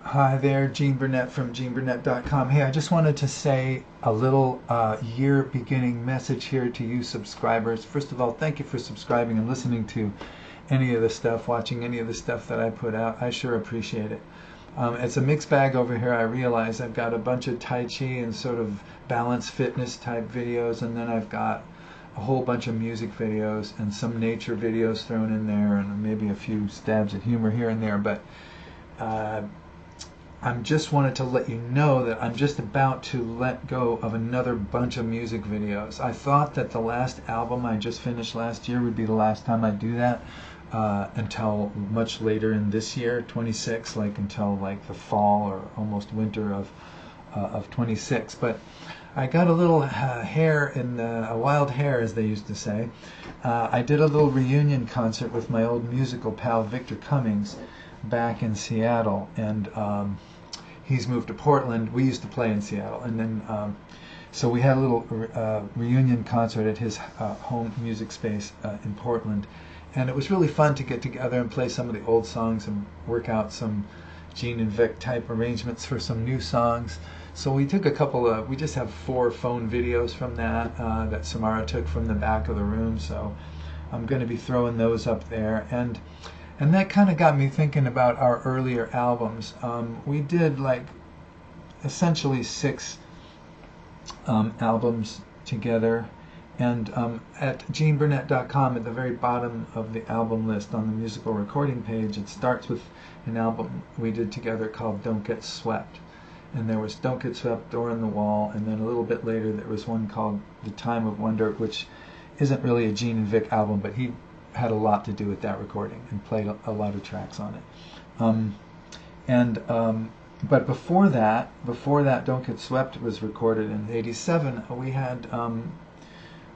Hi there, Gene Burnett from GeneBurnett.com. Hey, I just wanted to say a little year beginning message here to you subscribers. First of all, thank you for subscribing and listening to any of the stuff, watching any of the stuff that I put out. I sure appreciate it. It's a mixed bag over here. I realize I've got a bunch of Tai Chi and sort of balance fitness type videos, and then I've got a whole bunch of music videos and some nature videos thrown in there, and maybe a few stabs of humor here and there. But I just wanted to let you know that I'm just about to let go of another bunch of music videos. I thought that the last album I just finished last year would be the last time I'd do that until much later in this year, 26, like until like the fall or almost winter of 26. But I got a little hair in a wild hair, as they used to say. I did a little reunion concert with my old musical pal Victor Cummings back in Seattle, and he's moved to Portland. We used to play in Seattle, and then so we had a little reunion concert at his home music space in Portland, and it was really fun to get together and play some of the old songs and work out some Gene and Vic type arrangements for some new songs. So we took a couple of, we just have 4 phone videos from that that Samara took from the back of the room, so I'm going to be throwing those up there. And that kind of got me thinking about our earlier albums. We did like essentially 6 albums together, and at GeneBurnett.com, at the very bottom of the album list on the musical recording page, it starts with an album we did together called Don't Get Swept. And there was Don't Get Swept, Door in the Wall, and then a little bit later there was one called The Time of Wonder, which isn't really a Gene and Vic album, but he had a lot to do with that recording and played a lot of tracks on it. But before that, Don't Get Swept was recorded in '87.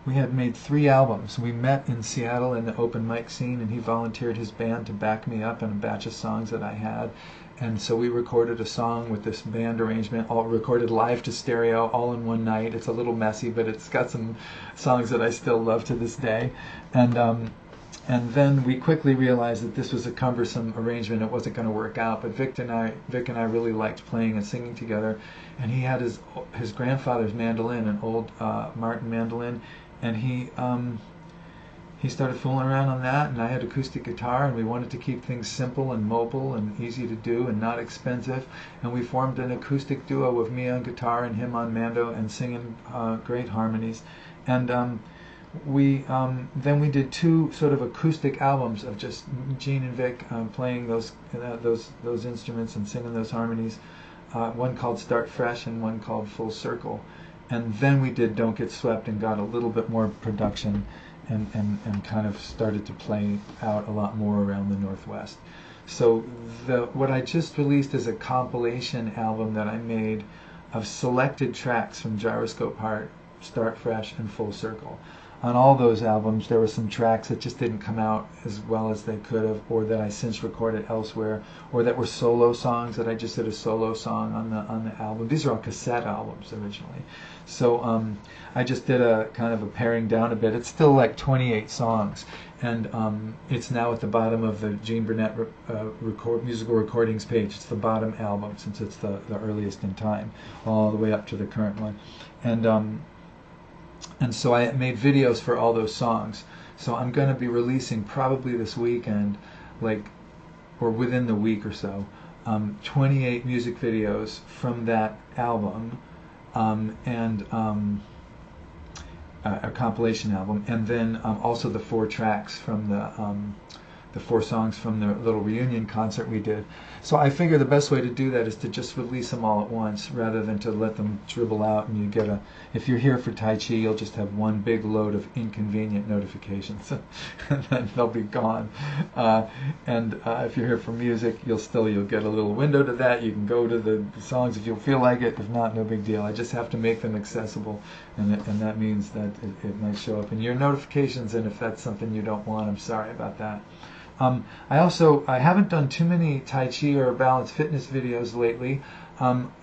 We had made 3 albums. We met in Seattle in the open mic scene, and he volunteered his band to back me up in a batch of songs that I had. And so we recorded a song with this band arrangement, all recorded live to stereo, all in one night. It's a little messy, but it's got some songs that I still love to this day. And then we quickly realized that this was a cumbersome arrangement. It wasn't going to work out. But Vic and I really liked playing and singing together. And he had his grandfather's mandolin, an old Martin mandolin, and he started fooling around on that. And I had acoustic guitar, and we wanted to keep things simple and mobile and easy to do and not expensive. And we formed an acoustic duo with me on guitar and him on mando and singing great harmonies. And then we did 2 sort of acoustic albums of just Gene and Vic playing those instruments and singing those harmonies. One called Start Fresh and one called Full Circle. And then we did Don't Get Swept and got a little bit more production and kind of started to play out a lot more around the Northwest. So what I just released is a compilation album that I made of selected tracks from Gyroscope Heart, Start Fresh, and Full Circle. On all those albums, there were some tracks that just didn't come out as well as they could have, or that I since recorded elsewhere, or that were solo songs that I just did a solo song on the album. These are all cassette albums originally. So I just did a kind of a paring down a bit. It's still like 28 songs, and it's now at the bottom of the Gene Burnett musical recordings page. It's the bottom album since it's the earliest in time, all the way up to the current one. And so I made videos for all those songs. So I'm going to be releasing probably this weekend, or within the week or so, 28 music videos from that album, a compilation album, and then also the 4 tracks from the 4 songs from the little reunion concert we did. So I figure the best way to do that is to just release them all at once rather than to let them dribble out, and you get if you're here for Tai Chi, you'll just have one big load of inconvenient notifications and then they'll be gone. If you're here for music, you'll get a little window to that. You can go to the songs if you feel like it. If not, no big deal. I just have to make them accessible, and that means that it might show up in your notifications, and if that's something you don't want, I'm sorry about that. I haven't done too many Tai Chi or balance fitness videos lately. I'm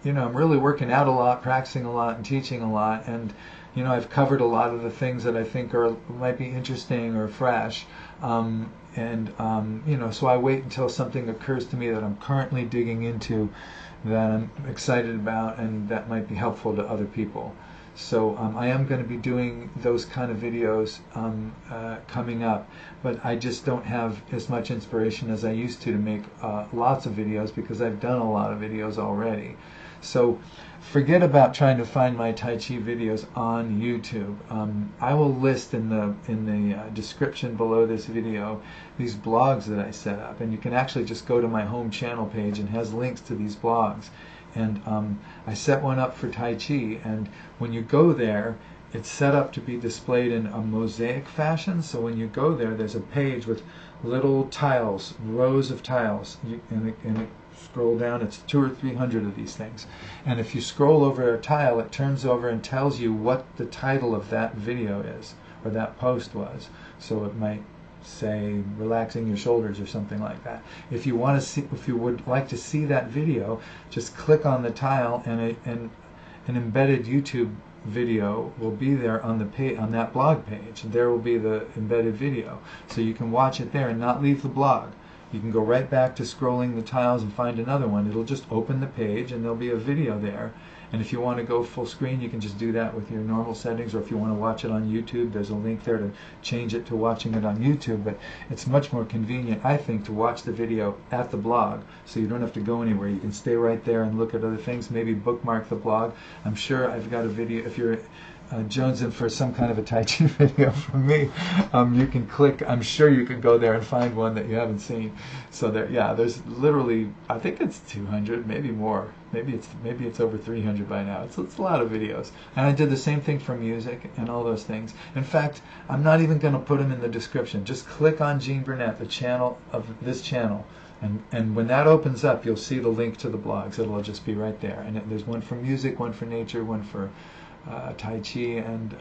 really working out a lot, practicing a lot, and teaching a lot, and I've covered a lot of the things that I think might be interesting or fresh. you know, so I wait until something occurs to me that I'm currently digging into, that I'm excited about, and that might be helpful to other people. So I am going to be doing those kind of videos coming up, but I just don't have as much inspiration as I used to make lots of videos, because I've done a lot of videos already. So forget about trying to find my Tai Chi videos on YouTube. I will list in the description below this video these blogs that I set up, and you can actually just go to my home channel page, and it has links to these blogs. And I set one up for Tai Chi, and when you go there, it's set up to be displayed in a mosaic fashion. So when you go there, there's a page with little tiles, rows of tiles, and it scroll down, it's 200 or 300 of these things. And if you scroll over a tile, it turns over and tells you what the title of that video is, or that post was. So it might say relaxing your shoulders or something like that. If you want to see, if you would like to see that video, just click on the tile, and an embedded YouTube video will be there on the page, on that blog page. There will be the embedded video, so you can watch it there and not leave the blog. You can go right back to scrolling the tiles and find another one. It'll just open the page, and there'll be a video there. And if you want to go full screen, you can just do that with your normal settings, or if you want to watch it on YouTube, there's a link there to change it to watching it on YouTube. But it's much more convenient, I think, to watch the video at the blog, so you don't have to go anywhere. You can stay right there and look at other things, maybe bookmark the blog. I'm sure I've got a video, if you're jonesing for some kind of a Tai Chi video from me, you can click. I'm sure you can go there and find one that you haven't seen. So there, yeah, there's literally, I think it's 200, maybe more. Maybe it's over 300 by now. It's a lot of videos. And I did the same thing for music and all those things. In fact, I'm not even going to put them in the description. Just click on Gene Burnett, the channel of this channel. And when that opens up, you'll see the link to the blogs. It'll just be right there. And there's one for music, one for nature, one for Tai Chi, and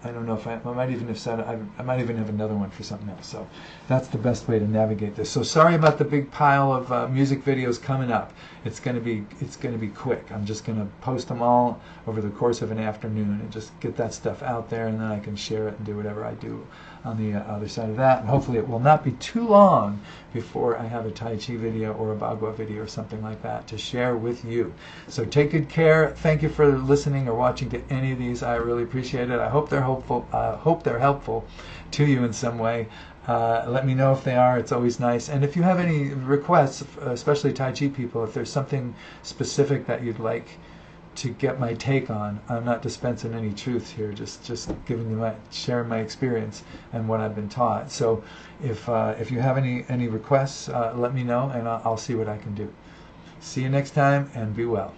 I don't know if I might even have said I might even have another one for something else. So that's the best way to navigate this. So sorry about the big pile of music videos coming up. It's going to be quick. I'm just going to post them all over the course of an afternoon and just get that stuff out there, and then I can share it and do whatever I do on the other side of that. And hopefully it will not be too long before I have a Tai Chi video or a Bagua video or something like that to share with you. So take good care. Thank you for listening or watching to any of these. I really appreciate it. I hope they're hopeful. Hope they're helpful to you in some way. Let me know if they are. It's always nice. And if you have any requests, especially Tai Chi people, if there's something specific that you'd like to get my take on, I'm not dispensing any truth here, just giving you sharing my experience and what I've been taught. So if you have any requests, let me know, and I'll see what I can do. See you next time, and be well.